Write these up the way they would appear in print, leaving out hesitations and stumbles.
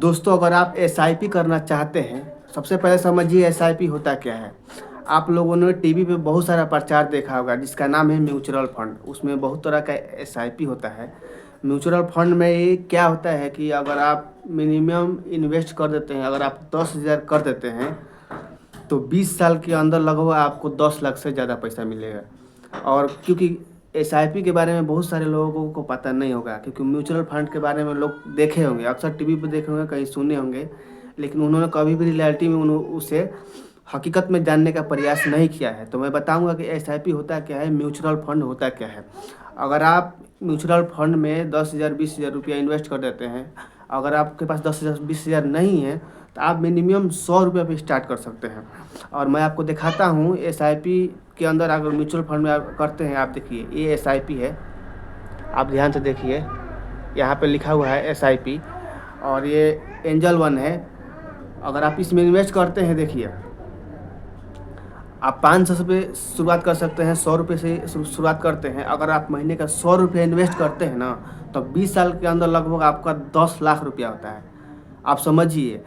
दोस्तों, अगर आप एसआईपी करना चाहते हैं, सबसे पहले समझिए एसआईपी होता क्या है। आप लोगों ने टीवी पे बहुत सारा प्रचार देखा होगा जिसका नाम है म्यूचुअल फंड। उसमें बहुत तरह का एसआईपी होता है। म्यूचुअल फंड में ये क्या होता है कि अगर आप मिनिमम इन्वेस्ट कर देते हैं, अगर आप 10,000 कर देते हैं तो 20 साल के अंदर लगभग आपको 10 लाख से ज़्यादा पैसा मिलेगा। और क्योंकि एसआईपी के बारे में बहुत सारे लोगों को पता नहीं होगा, क्योंकि म्यूचुअल फंड के बारे में लोग देखे होंगे, अक्सर टीवी पे देखे होंगे, कहीं सुने होंगे, लेकिन उन्होंने कभी भी रियलिटी में उसे हकीकत में जानने का प्रयास नहीं किया है। तो मैं बताऊंगा कि एसआईपी होता क्या है, म्यूचुअल फंड होता क्या है। अगर आप म्यूचुअल फंड में 10,000 20,000 रुपया इन्वेस्ट कर देते हैं, अगर आपके पास 10,000 20,000 नहीं है तो आप मिनिमम 100 रुपये पे स्टार्ट कर सकते हैं। और मैं आपको दिखाता हूँ एसआईपी के अंदर। अगर म्यूचुअल फंड में आप करते हैं, आप देखिए ये एसआईपी है, आप ध्यान से देखिए, यहाँ पे लिखा हुआ है एसआईपी और ये एंजल वन है। अगर आप इसमें इन्वेस्ट करते हैं, देखिए आप 500 से शुरुआत कर सकते हैं, 100 रुपये से शुरुआत करते हैं। अगर आप महीने का 100 रुपये इन्वेस्ट करते हैं ना, तो 20 साल के अंदर लगभग आपका 10 लाख रुपया होता है। आप समझिए,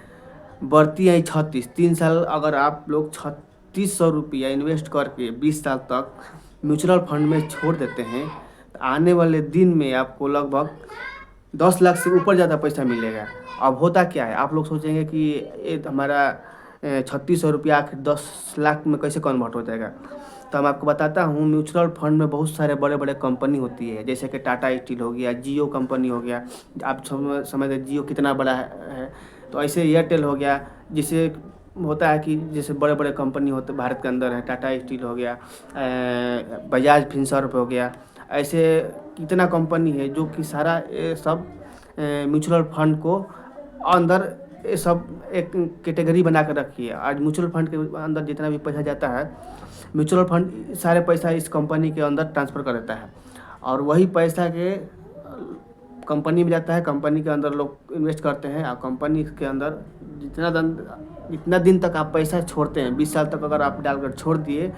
बढ़ती है 36, 3 साल अगर आप लोग 3600 रुपया इन्वेस्ट करके 20 साल तक म्यूचुअल फंड में छोड़ देते हैं, तो आने वाले दिन में आपको लगभग 10 लाख से ऊपर ज़्यादा पैसा मिलेगा। अब होता क्या है, आप लोग सोचेंगे कि ये हमारा 3600 रुपया आखिर 10 लाख में कैसे कन्वर्ट हो जाएगा। तो मैं आपको बताता हूँ, म्यूचुअल फंड में बहुत सारे बड़े बड़े कंपनी होती है, जैसे कि टाटा स्टील हो गया, जियो कंपनी हो गया। आप समझते जियो कितना बड़ा है। तो ऐसे एयरटेल हो गया, जिसे होता है कि जैसे बड़े बड़े कंपनी होते भारत के अंदर है, टाटा स्टील हो गया, बजाज फिनसर्व हो गया। ऐसे कितना कंपनी है जो कि सारा ये सब म्यूचुअल फंड को अंदर ये सब एक कैटेगरी बना कर रखी है। आज म्यूचुअल फंड के अंदर जितना भी पैसा जाता है, म्यूचुअल फंड सारे पैसा इस कंपनी के अंदर ट्रांसफ़र कर देता है और वही पैसा के कंपनी में जाता है। कंपनी के अंदर लोग इन्वेस्ट करते हैं और कंपनी के अंदर जितना दिन तक आप पैसा छोड़ते हैं, 20 साल तक अगर आप डालकर छोड़ दिए,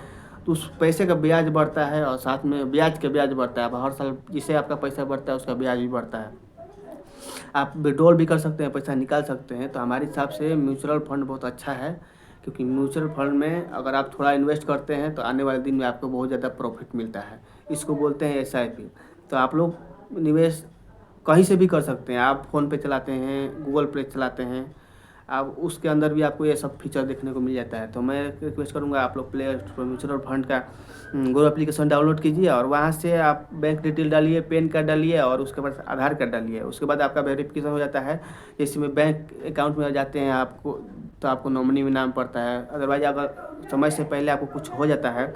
तो उस पैसे का ब्याज बढ़ता है और साथ में ब्याज का ब्याज बढ़ता है। अब हर साल जिससे आपका पैसा बढ़ता है उसका ब्याज भी बढ़ता है। आप विड्रॉल भी कर सकते हैं, पैसा निकाल सकते हैं। तो हमारे हिसाब से म्यूचुअल फंड बहुत अच्छा है, क्योंकि म्यूचुअल फंड में अगर आप थोड़ा इन्वेस्ट करते हैं तो आने वाले दिन में आपको बहुत ज़्यादा प्रॉफिट मिलता है। इसको बोलते हैं एसआईपी। तो आप लोग निवेश कहीं से भी कर सकते हैं। आप फ़ोन पे चलाते हैं, गूगल पे चलाते हैं, आप उसके अंदर भी आपको ये सब फीचर देखने को मिल जाता है। तो मैं रिक्वेस्ट करूँगा, आप लोग प्ले स्टोर म्यूचुअल फंड का गो एप्लीकेशन डाउनलोड कीजिए और वहाँ से आप बैंक डिटेल डालिए, पैन कार्ड डालिए और उसके बाद आधार कार्ड डालिए। उसके बाद आपका वेरिफिकेशन हो जाता है। जैसे में बैंक अकाउंट में जाते हैं आपको, तो आपको नॉमिनी में नाम पड़ता है। अदरवाइज अगर समय से पहले आपको कुछ हो जाता है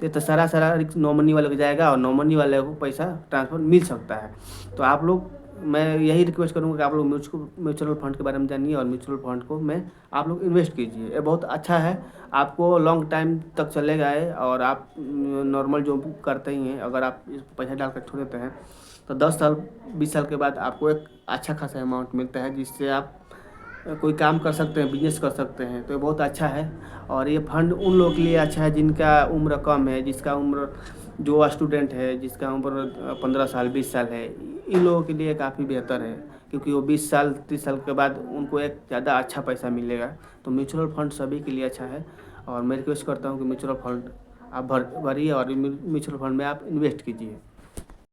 तो सारा रिस्क नॉमिनी वाले को जाएगा और नॉमिनी वाले को पैसा ट्रांसफ़र मिल सकता है। तो आप लोग, मैं यही रिक्वेस्ट करूँगा कि आप लोग म्यूचुअल फंड के बारे में जानिए और म्यूचुअल फंड को में आप लोग इन्वेस्ट कीजिए। ये बहुत अच्छा है, आपको लॉन्ग टाइम तक चलेगा है। और आप नॉर्मल जो करते ही हैं, अगर आप इस पैसा डाल कर छोड़ देते हैं तो 10 साल 20 साल के बाद आपको एक अच्छा खासा अमाउंट मिलता है, जिससे आप कोई काम कर सकते हैं, बिजनेस कर सकते हैं। तो ये बहुत अच्छा है। और ये फंड उन लोगों के लिए अच्छा है जिनका उम्र कम है, जिसका उम्र, जो स्टूडेंट है जिसका उम्र 15 साल 20 साल है, इन लोगों के लिए काफ़ी बेहतर है, क्योंकि वो 20 साल 30 साल के बाद उनको एक ज़्यादा अच्छा पैसा मिलेगा। तो म्यूचुअल फंड सभी के लिए अच्छा है और मैं रिक्वेस्ट करता हूँ कि म्यूचुअल फंड आप भरिए और म्यूचुअल फंड में आप इन्वेस्ट कीजिए।